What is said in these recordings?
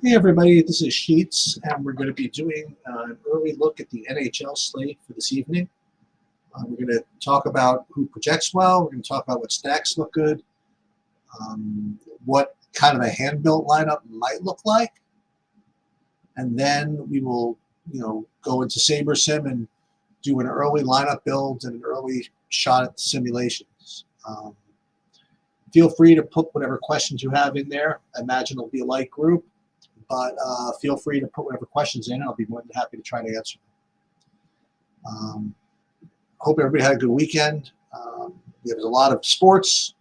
Hey everybody, this is Sheets, and we're going to be doing an early look at the NHL slate for this evening. We're going to talk about who projects well. We're going to talk about what stacks look good, what kind of a hand-built lineup might look like, and then we will, go into Saber Sim and do an early lineup build and an early shot at the simulations. Feel free to put whatever questions you have in there. I imagine it'll be a light group. But feel free to put whatever questions in. I'll be more than happy to try to answer them. Hope everybody had a good weekend. There's a lot of sports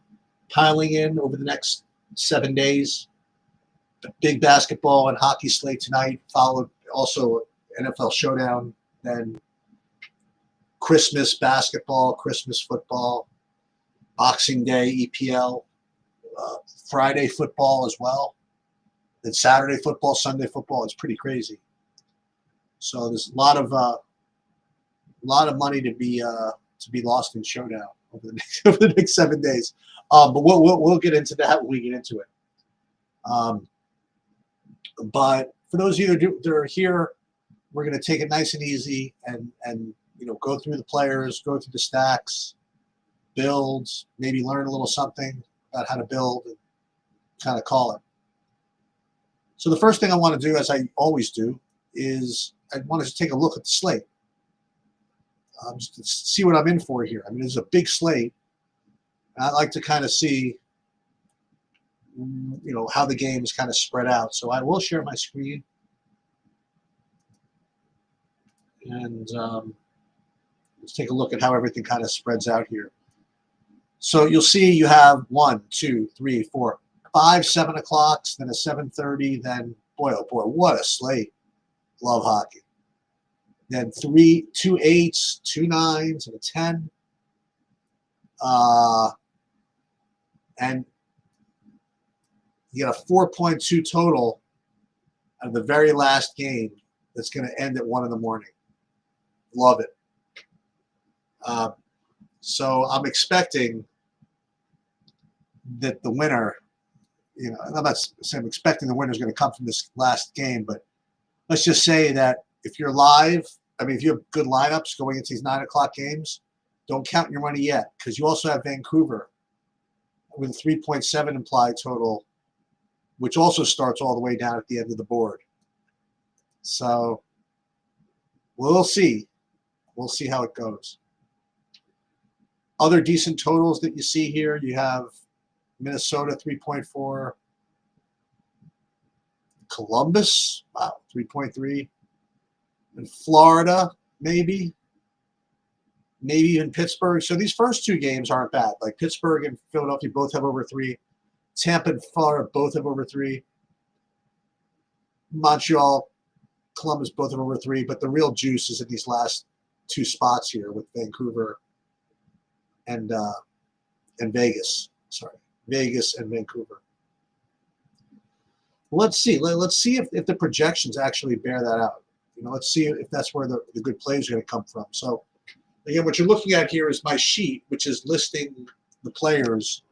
piling in over the next 7 days. Big basketball and hockey slate tonight, followed also NFL Showdown, then Christmas basketball, Christmas football, Boxing Day, EPL, Friday football as well. Then Saturday football, Sunday football. It's pretty crazy. So there's a lot of money to be lost in Showdown over the next 7 days. But we'll get into that when we get into it. But for those of you that are here, we're going to take it nice and easy and go through the players, go through the stacks, builds, maybe learn a little something about how to build, and kind of call it. So the first thing I want to do, as I always do, is I want to take a look at the slate. Just to see what I'm in for here. I mean, this is a big slate. And I like to kind of see, how the game is kind of spread out. So I will share my screen. And let's take a look at how everything kind of spreads out here. So you'll see you have 1, 2, 3, 4, 5 7 o'clocks, then a 7:30, then boy oh boy, what a slate! Love hockey. Then 2 8s, 2 9s, and a 10. And you got a 4.2 total of the very last game that's going to end at 1 in the morning. Love it. So I'm expecting that the winner. I'm not saying I'm expecting the winner is going to come from this last game, but let's just say that if you're live, if you have good lineups going into these 9 o'clock games, don't count your money yet, because you also have Vancouver with a 3.7 implied total, which also starts all the way down at the end of the board. So we'll see. We'll see how it goes. Other decent totals that you see here, you have Minnesota 3.4, Columbus, wow, 3.3, and Florida, maybe even Pittsburgh. So these first 2 games aren't bad. Like Pittsburgh and Philadelphia both have over 3. Tampa and Florida both have over 3. Montreal, Columbus both have over 3. But the real juice is in these last 2 spots here with Vancouver and Vegas. Sorry. Vegas and Vancouver. Let's see. Let's see if the projections actually bear that out. Let's see if that's where the good plays are going to come from. So, again, what you're looking at here is my sheet, which is listing the players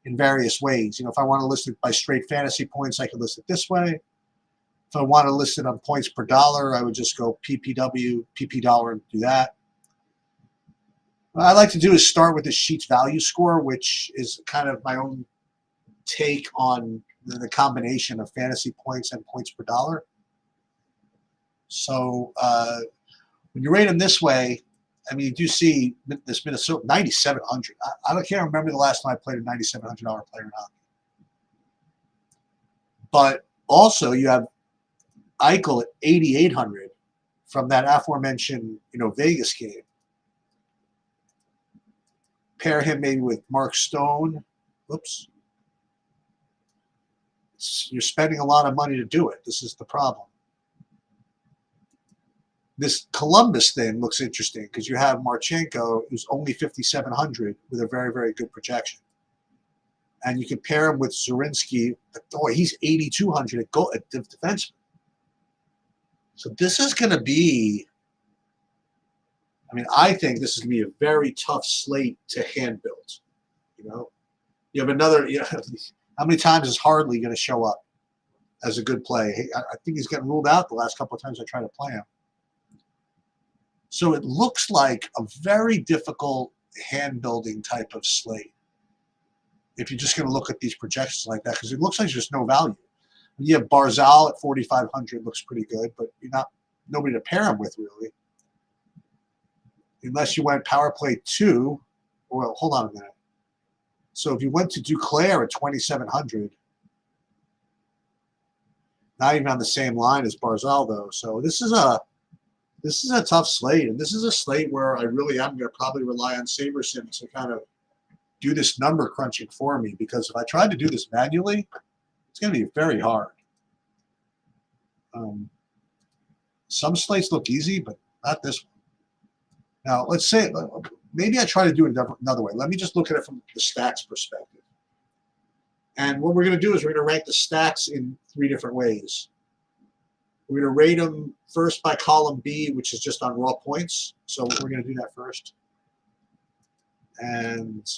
in various ways. If I want to list it by straight fantasy points, I can list it this way. If I want to list it on points per dollar, I would just go PPW, PP dollar, and do that. What I like to do is start with the sheet's value score, which is kind of my own take on the combination of fantasy points and points per dollar. So when you rate them this way, you do see this Minnesota 9,700. I can't remember the last time I played a $9,700 player in hockey. But also you have Eichel at 8,800 from that aforementioned Vegas game. Pair him maybe with Mark Stone. Oops. You're spending a lot of money to do it. This is the problem. This Columbus thing looks interesting because you have Marchenko, who's only 5,700 with a very, very good projection. And you can pair him with Zurinsky. Oh, he's 8,200 at defenseman. So this is going to be, I think this is going to be a very tough slate to hand build. You have another, how many times is Hardley going to show up as a good play. I think he's getting ruled out the last couple of times I try to play him. So it looks like a very difficult hand-building type of slate if you're just going to look at these projections like that, because it looks like there's no value. You have Barzal at 4,500, looks pretty good, but you're not nobody to pair him with, really. Unless you went power play 2. Well, hold on a minute. So if you went to Duclair at 2,700, not even on the same line as Barzal, though. So this is a tough slate, and this is a slate where I really am going to probably rely on SaberSim to kind of do this number crunching for me, because if I tried to do this manually, it's going to be very hard. Some slates look easy, but not this one. Now, let's say, maybe I try to do it another way. Let me just look at it from the stacks perspective. And what we're going to do is we're going to rank the stacks in 3 different ways. We're going to rate them first by column B, which is just on raw points. So we're going to do that first. And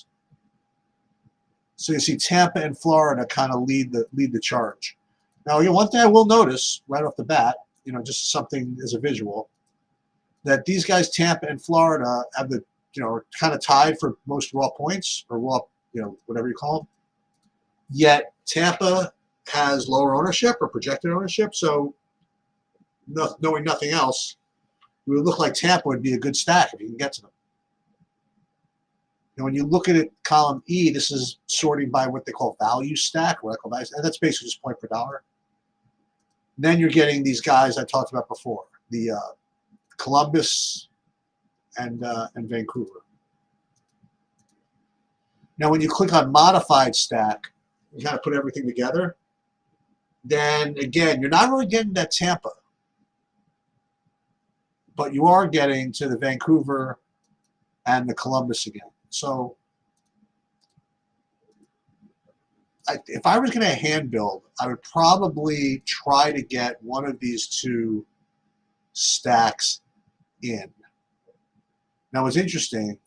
so you see Tampa and Florida kind of lead the charge. Now, one thing I will notice right off the bat, just something as a visual, that these guys, Tampa and Florida, have are kind of tied for most raw points, or raw, whatever you call them. Yet Tampa has lower ownership or projected ownership, so knowing nothing else, it would look like Tampa would be a good stack if you can get to them. When you look at it, column E, this is sorting by what they call value stack, and that's basically just point per dollar. And then you're getting these guys I talked about before, the Columbus and Vancouver. Now, when you click on modified stack, you kind of put everything together. Then again, you're not really getting that Tampa, but you are getting to the Vancouver and the Columbus again. So if I was going to hand build, I would probably try to get one of these 2 stacks in. Now, what's interesting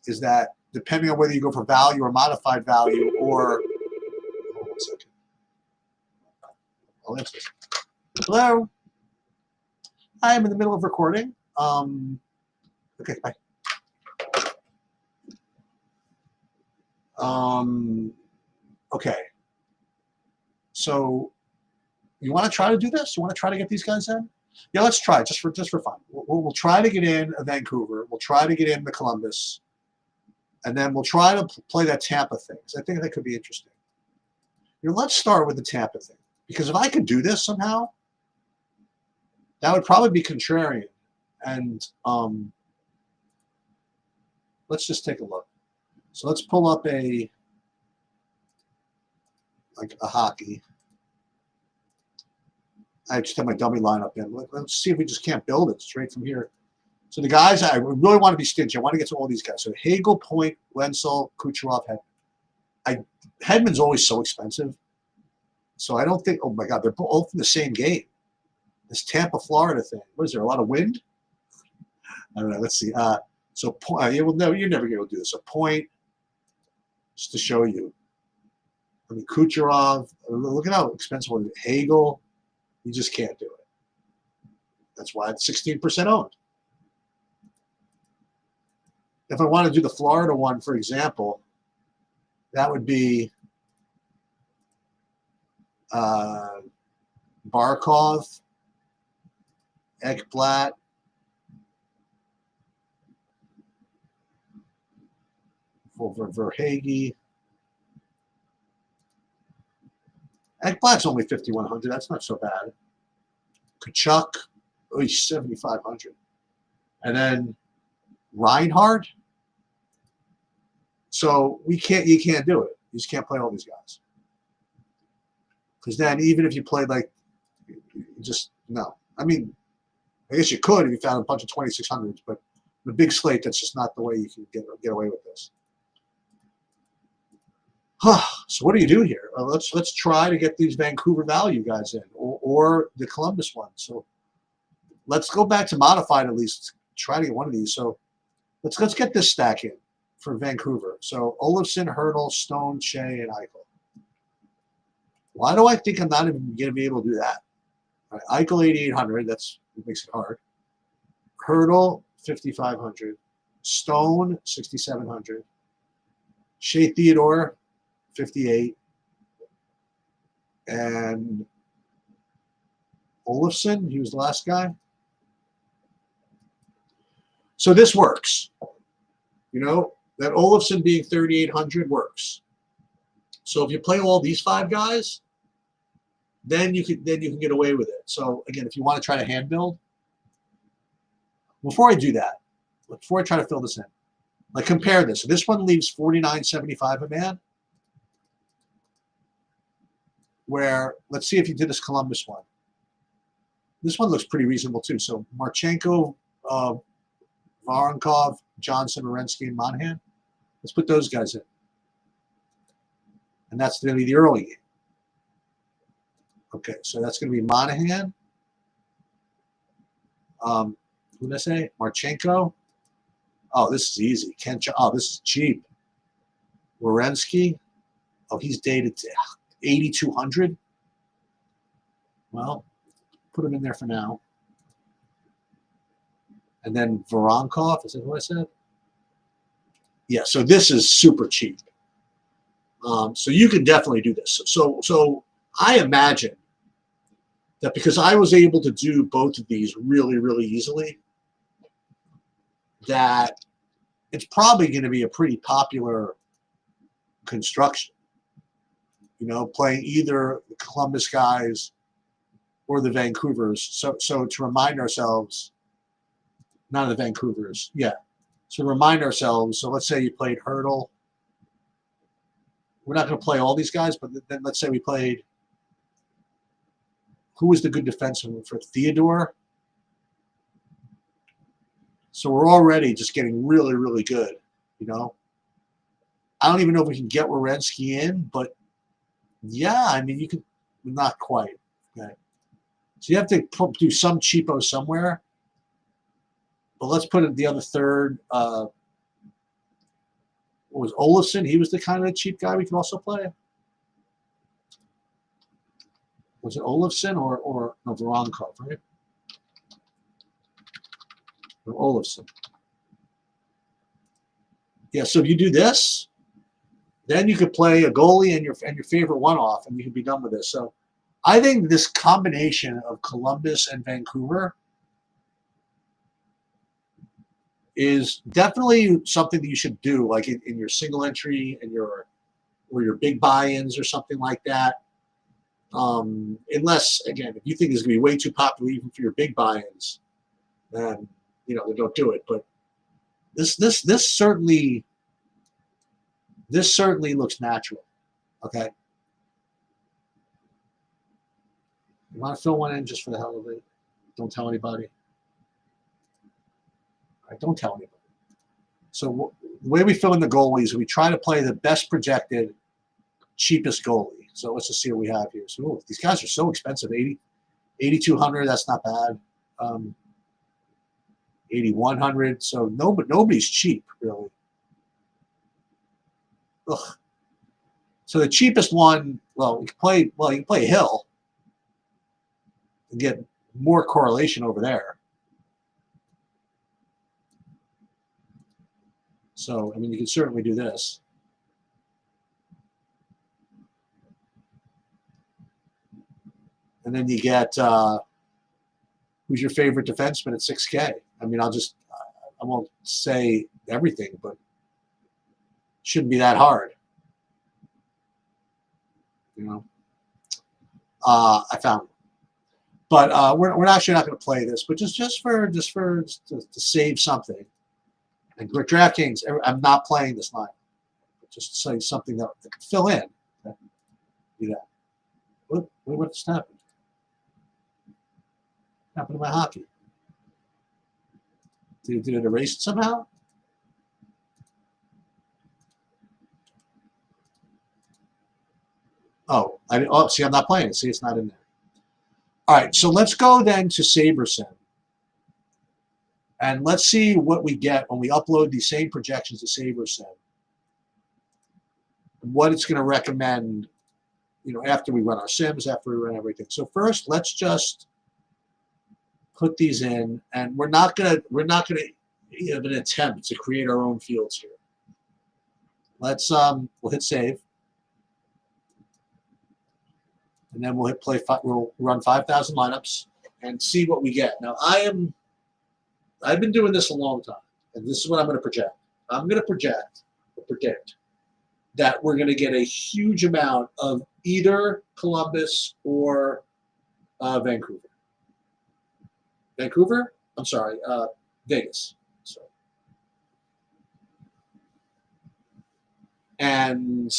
is that depending on whether you go for value or modified value, or hold on 1 second. I'll answer this. Hello. I am in the middle of recording. Okay, bye. Okay. So you want to try to do this? You want to try to get these guys in? Yeah, let's try just for fun. We'll try to get in Vancouver. We'll try to get in the Columbus, and then we'll try to play that Tampa thing. So I think that could be interesting. Let's start with the Tampa thing, because if I could do this somehow, that would probably be contrarian. And let's just take a look. So let's pull up a hockey. I just have my dummy lineup in. Let's see if we just can't build it straight from here. So the guys, I really want to be stingy. I want to get to all these guys. So Hagel, Point, Wenzel, Kucherov, Hedman. Hedman's always so expensive. So I don't think, oh my God, they're both in the same game. This Tampa, Florida thing. What is there, a lot of wind? I don't know. Let's see. So you're never going to be able to do this. So Point, just to show you. I mean, Kucherov, look at how expensive it is. Hagel, you just can't do it. That's why it's 16% owned. If I want to do the Florida one, for example, that would be Barkov, Ekblad, Verhage. Ekblad's only 5,100. That's not so bad. Kachuk, 7,500. And then Reinhardt. So you can't do it. You just can't play all these guys. Because then even if you played no. I mean, I guess you could if you found a bunch of 2,600s, but the big slate, that's just not the way you can get away with this. So what do you do here? Let's try to get these Vancouver value guys in, or the Columbus one. So let's go back to modified at least. Try to get one of these. So let's get this stack in for Vancouver. So Olofsson, Hurdle, Stone, Shea, and Eichel. Why do I think I'm not even going to be able to do that? All right, Eichel 8,800. That makes it hard. Hurdle 5,500. Stone 6,700. Shea Theodore 58. And Olofsson, he was the last guy. So this works. You know, that Olofsson being 3,800 works. So if you play all these 5 guys, then you can get away with it. So again, if you want to try to hand build, before I do that, before I try to fill this in, like compare this. So this one leaves 49.75 a man. Where let's see if you did this Columbus one. This one looks pretty reasonable too. So Marchenko, Voronkov, Johnson, Werenski, and Monahan. Let's put those guys in. And that's going to be the early game. Okay, so that's going to be Monahan. Who did I say? Marchenko. Oh, this is easy. Oh, this is cheap. Werenski. Oh, he's dated to 8,200. Well, put him in there for now. And then Voronkov, is that what I said? Yeah, so this is super cheap. So you can definitely do this. So I imagine that because I was able to do both of these really, really easily, that it's probably going to be a pretty popular construction. You know, playing either the Columbus guys or the Vancouvers. So to remind ourselves, none of the Vancouvers, yeah. So remind ourselves, so let's say you played Hurdle. We're not going to play all these guys, but then let's say we played, who was the good defenseman for Theodore? So we're already just getting really, really good, you know. I don't even know if we can get Werenski in, but yeah, I mean, you could, not quite. Okay. So you have to do some cheapo somewhere. But let's put it the other third. What was Olofsson? He was the kind of cheap guy we could also play. Was it Olofsson or no, Voronkov, right? Or Olofsson. Yeah, so if you do this, then you could play a goalie and your favorite one-off, and you can be done with this. So I think this combination of Columbus and Vancouver is definitely something that you should do, like in your single entry and your big buy-ins or something like that. Unless, again, if you think it's going to be way too popular even for your big buy-ins, then then don't do it. But this certainly looks natural. Okay. You want to fill one in just for the hell of it? Don't tell anybody. All right, don't tell anybody. So the way we fill in the goalies, we try to play the best projected, cheapest goalie. So let's just see what we have here. So these guys are so expensive. 8,200. That's not bad. 8,100. So nobody's cheap really. Ugh. So the cheapest one, you can play Hill and get more correlation over there. So, I mean, you can certainly do this. And then you get, who's your favorite defenseman at 6K? I mean, I won't say everything, but it shouldn't be that hard. I found it. But we're actually not going to play this, but just to save something. And DraftKings, I'm not playing this line. Just to say something that can fill in. Okay? Do that. What's happened? What happened to my hockey? Did it erase it somehow? See, I'm not playing it. See, it's not in there. All right, so let's go then to SaberSim. And let's see what we get when we upload these same projections to SaberSim. What it's going to recommend after we run our sims, after we run everything. So first, let's just put these in, and we're not gonna even attempt to create our own fields here. Let's we'll hit save, and then we'll hit play. We'll run 5,000 lineups and see what we get. Now I've been doing this a long time, and this is what I'm going to project. I'm going to predict that we're going to get a huge amount of either Columbus or Vancouver. I'm sorry, Vegas. So, and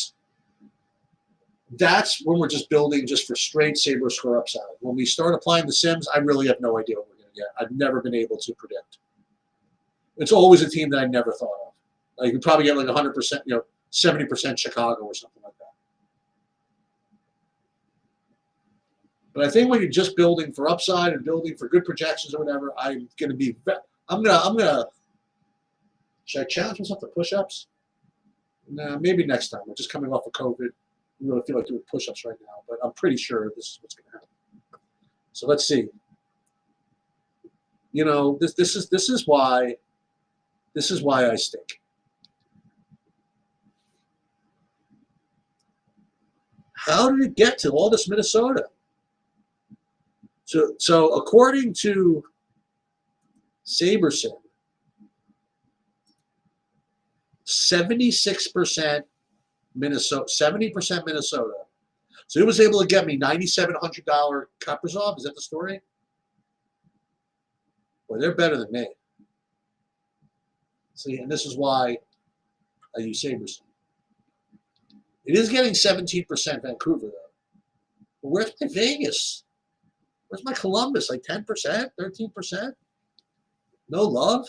that's when we're just building just for straight Sabre score upside. When we start applying the sims, I really have no idea what we're going to get. I've never been able to predict. It's always a team that I never thought of. Like, you probably get like 100%, 70% Chicago or something like that. But I think when you're just building for upside and building for good projections or whatever, I'm gonna. Should I challenge myself to push-ups? No, maybe next time. We're just coming off of COVID. I really feel like doing push-ups right now, but I'm pretty sure this is what's gonna happen. So let's see. This is why I stink. How did it get to all this Minnesota? So according to SaberSim, 76% Minnesota, 70% Minnesota. So it was able to get me $9,700 Kaprizov. Is that the story? Boy, they're better than me. See, and this is why I use SaberSim. It is getting 17% Vancouver, though. But where's my Vegas? Where's my Columbus? Like 10%, 13%? No love?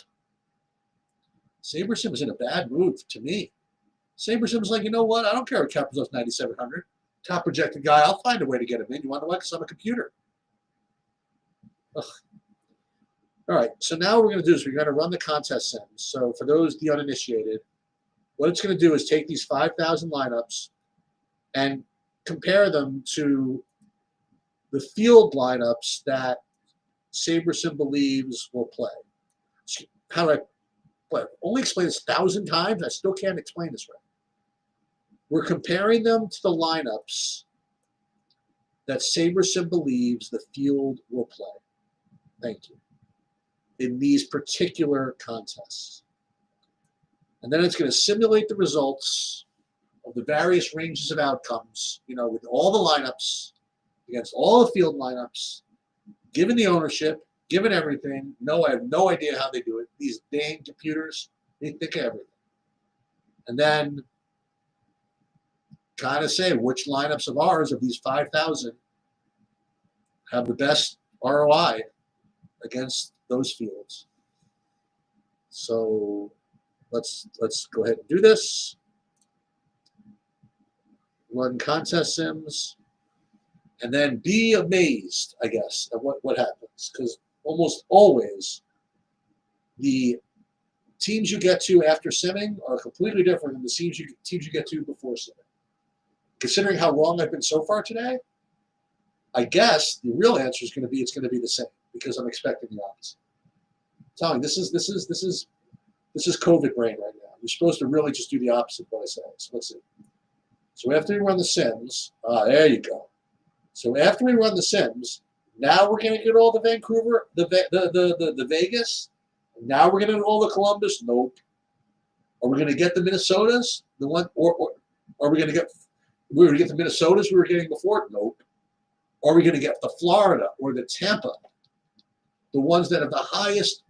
SaberSim is in a bad move to me. SaberSim is like, you know what? I don't care if Kaprizov's 9,700. Top projected guy. I'll find a way to get him in. You want to know why? Because I'm a computer. Ugh. All right. So now what we're going to do is we're going to run the contest sims. So for those the uninitiated, what it's going to do is take these 5,000 lineups and compare them to the field lineups that SaberSim believes will play. How do I only explain this 1,000 times? I still can't explain this right. We're comparing them to the lineups that SaberSim believes the field will play. Thank you. In these particular contests. And then it's going to simulate the results of the various ranges of outcomes, with all the lineups, against all the field lineups, given the ownership, given everything. No, I have no idea how they do it. These dang computers, they think of everything. And then kind of say which lineups of ours, of these 5,000, have the best ROI against those fields. So let's go ahead and do this. Run contest sims. And then be amazed, I guess, at what happens. Because almost always the teams you get to after simming are completely different than the teams you get to before simming. Considering how wrong I've been so far today, I guess the real answer is going to be it's going to be the same because I'm expecting the opposite. I'm telling you, this is COVID brain right now. You're supposed to really just do the opposite of what I say. So let's see. So after we run the sims, there you go. So after we run the sims, now we're going to get all the Vancouver, the Vegas. Now we're going to get all the Columbus. Nope. Are we going to get the Minnesotas? The one, or are we going to get? We're going to get the Minnesotas we were getting before. Nope. Are we going to get the Florida or the Tampa? The ones that have the highest,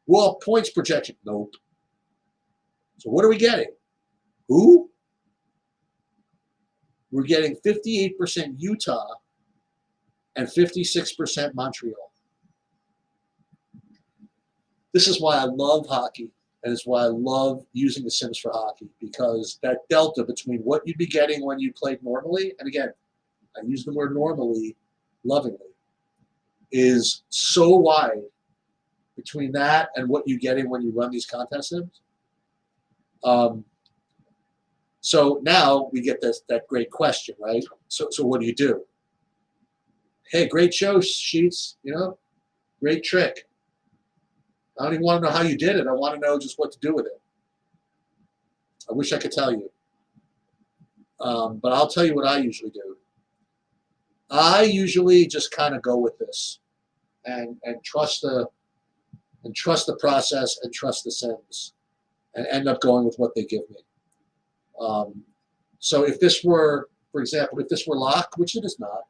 raw points projection. Nope. So what are we getting? Who? We're getting 58% Utah and 56% Montreal. This is why I love hockey, and it's why I love using the Sims for hockey, because that delta between what you'd be getting when you played normally, and again, I use the word normally lovingly, is so wide between that and what you're getting when you run these contest sims. So now we get that great question, right? So what do? Hey, great show, Sheets. Great trick. I don't even want to know how you did it. I want to know just what to do with it. I wish I could tell you. But I'll tell you what I usually do. I usually just kind of go with this and trust the process and trust the Sims and end up going with what they give me. So if this were, for example, if this were lock, which it is not,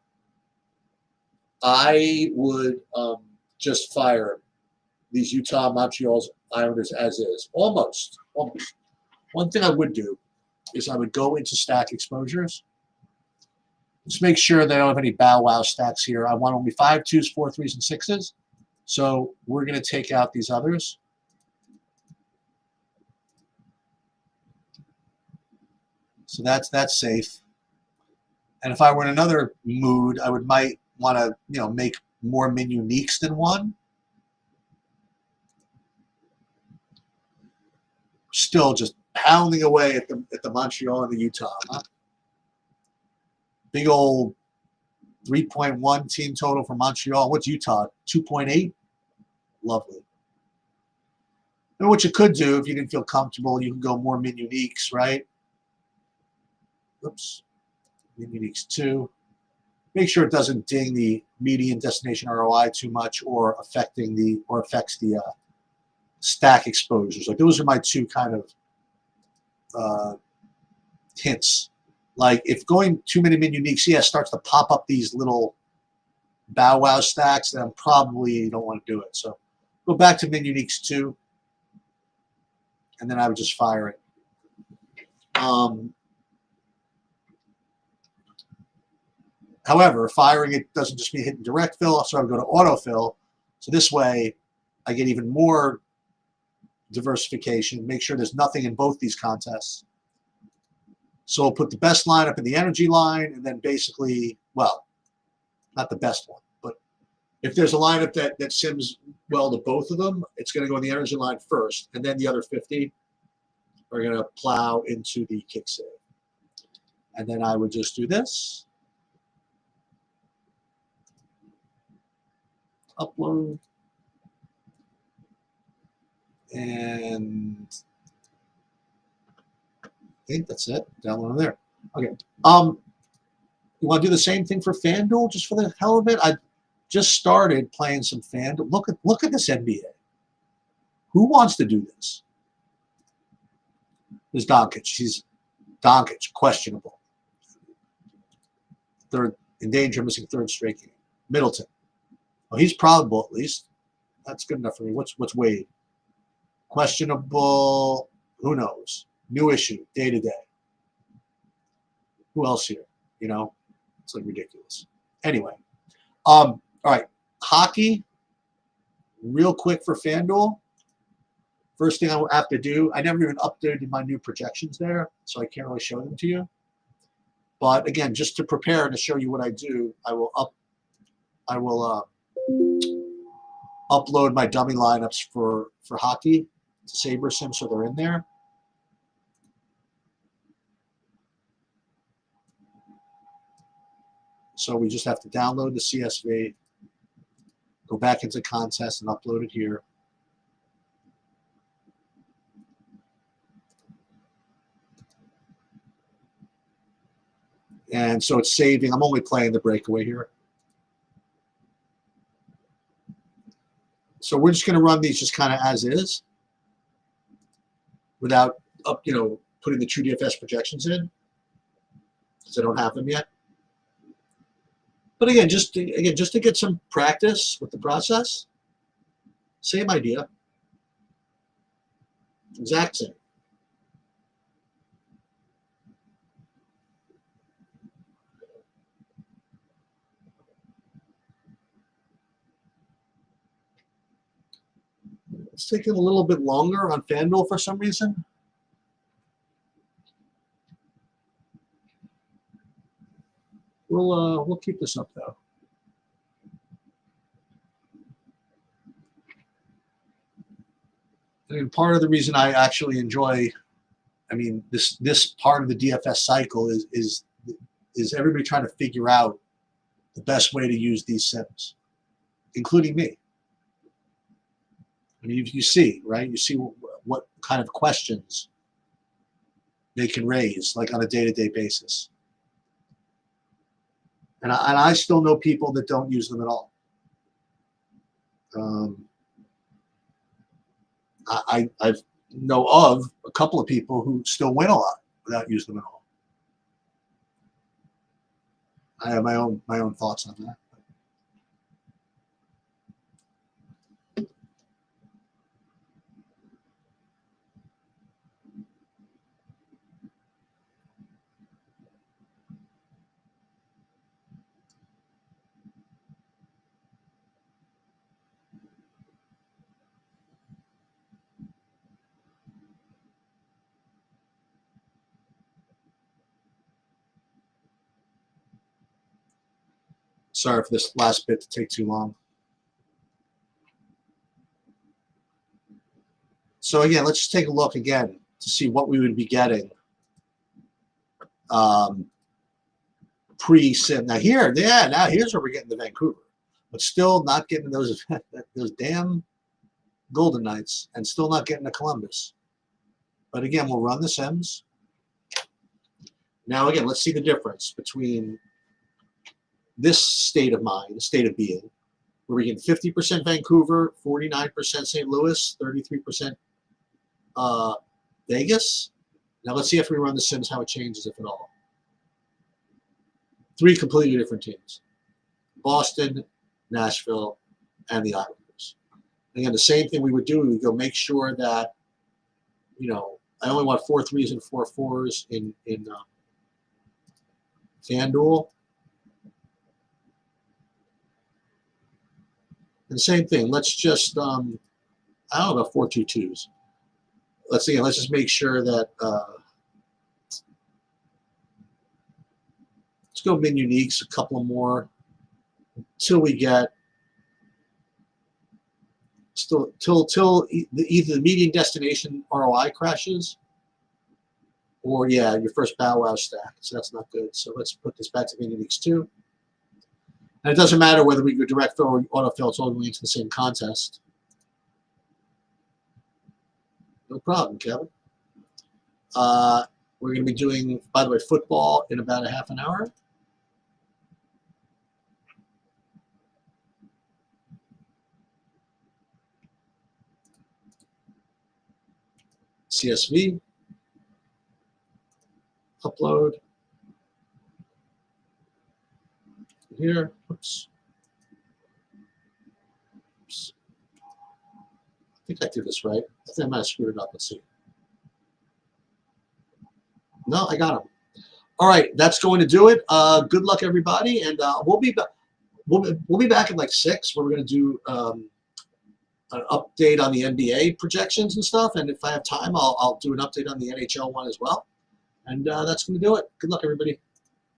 I would just fire these Utah Montreal's Islanders as is. Almost. One thing I would do is I would go into stack exposures. Just make sure they don't have any bow wow stacks here. I want only 5 2s, 4 3s, and 6s. So we're going to take out these others. So that's safe. And if I were in another mood, I might want to make more min uniques than one. Still just pounding away at the Montreal and the Utah. Huh? Big old 3.1 team total for Montreal. What's Utah? 2.8? Lovely. And what you could do, if you didn't feel comfortable, you can go more min uniques, right? Oops. Min uniques 2. Make sure it doesn't ding the median destination ROI too much or affects the stack exposures. Like those are my two kind of hints. Like if going too many min uniques, starts to pop up these little bow wow stacks, then probably don't want to do it. So go back to min uniques 2, and then I would just fire it. However, firing it doesn't just mean hitting direct fill, so I would go to autofill. So this way, I get even more diversification. Make sure there's nothing in both these contests. So I'll put the best lineup in the energy line, and then basically, well, not the best one, but if there's a lineup that sims well to both of them, it's going to go in the energy line first, and then the other 50 are going to plow into the kick save. And then I would just do this. Upload. And I think that's it. Download there. Okay. You want to do the same thing for FanDuel just for the hell of it? I just started playing some FanDuel. Look at this NBA. Who wants to do this? There's Doncic. Doncic, questionable. Third in danger, missing third straight game. Middleton. Well, he's probable at least. That's good enough for me. What's Wade? Questionable. Who knows? New issue, day to day. Who else here? It's like ridiculous. Anyway, all right. Hockey, real quick for FanDuel. First thing I will have to do, I never even updated my new projections there, so I can't really show them to you. But again, just to prepare and to show you what I do, I will upload my dummy lineups for hockey to SaberSim, so they're in there. So we just have to download the CSV, go back into contest and upload it here. And so it's saving. I'm only playing the breakaway here. So we're just going to run these just kind of as is without putting the true DFS projections in because I don't have them yet. But again, just to get some practice with the process, same idea, exact same. It's taking a little bit longer on FanDuel for some reason. We'll keep this up though. I mean, part of the reason I actually enjoy, this part of the DFS cycle is is everybody trying to figure out the best way to use these sims, including me. I mean, you see, right? You see what kind of questions they can raise, like on a day-to-day basis. And I still know people that don't use them at all. I know of a couple of people who still win a lot without using them at all. I have my own thoughts on that. Sorry for this last bit to take too long. So again, let's just take a look again to see what we would be getting pre-sim. Now here's where we're getting the Vancouver, but still not getting those damn Golden Knights, and still not getting the Columbus. But again, we'll run the sims. Now again, let's see the difference between this state of mind, the state of being, where we get 50% Vancouver, 49% St. Louis, 33% Vegas. Now let's see if we run the sims how it changes, if at all. 3 completely different teams: Boston, Nashville, and the Islanders. Again, the same thing we would do. We would go make sure that, you know, I only want 4 3s and 4 4s in FanDuel. And same thing. Let's just I don't know about 4 2 2s. Let's just make sure that let's go min uniques, a couple more until we get till either the median destination ROI crashes, or your first Bow Wow stack. So that's not good. So let's put this back to min uniques too. And it doesn't matter whether we go direct fill or autofill, it's all going into the same contest. No problem, Kevin. We're going to be doing, by the way, football in about a half an hour. CSV. Upload. Here. Oops. I think I did this right. I think I might have screwed it up. Let's see. No, I got them. All right, that's going to do it. Good luck, everybody, and we'll be back. We'll be back at like 6, where we're going to do an update on the NBA projections and stuff. And if I have time, I'll do an update on the NHL one as well. And that's going to do it. Good luck, everybody.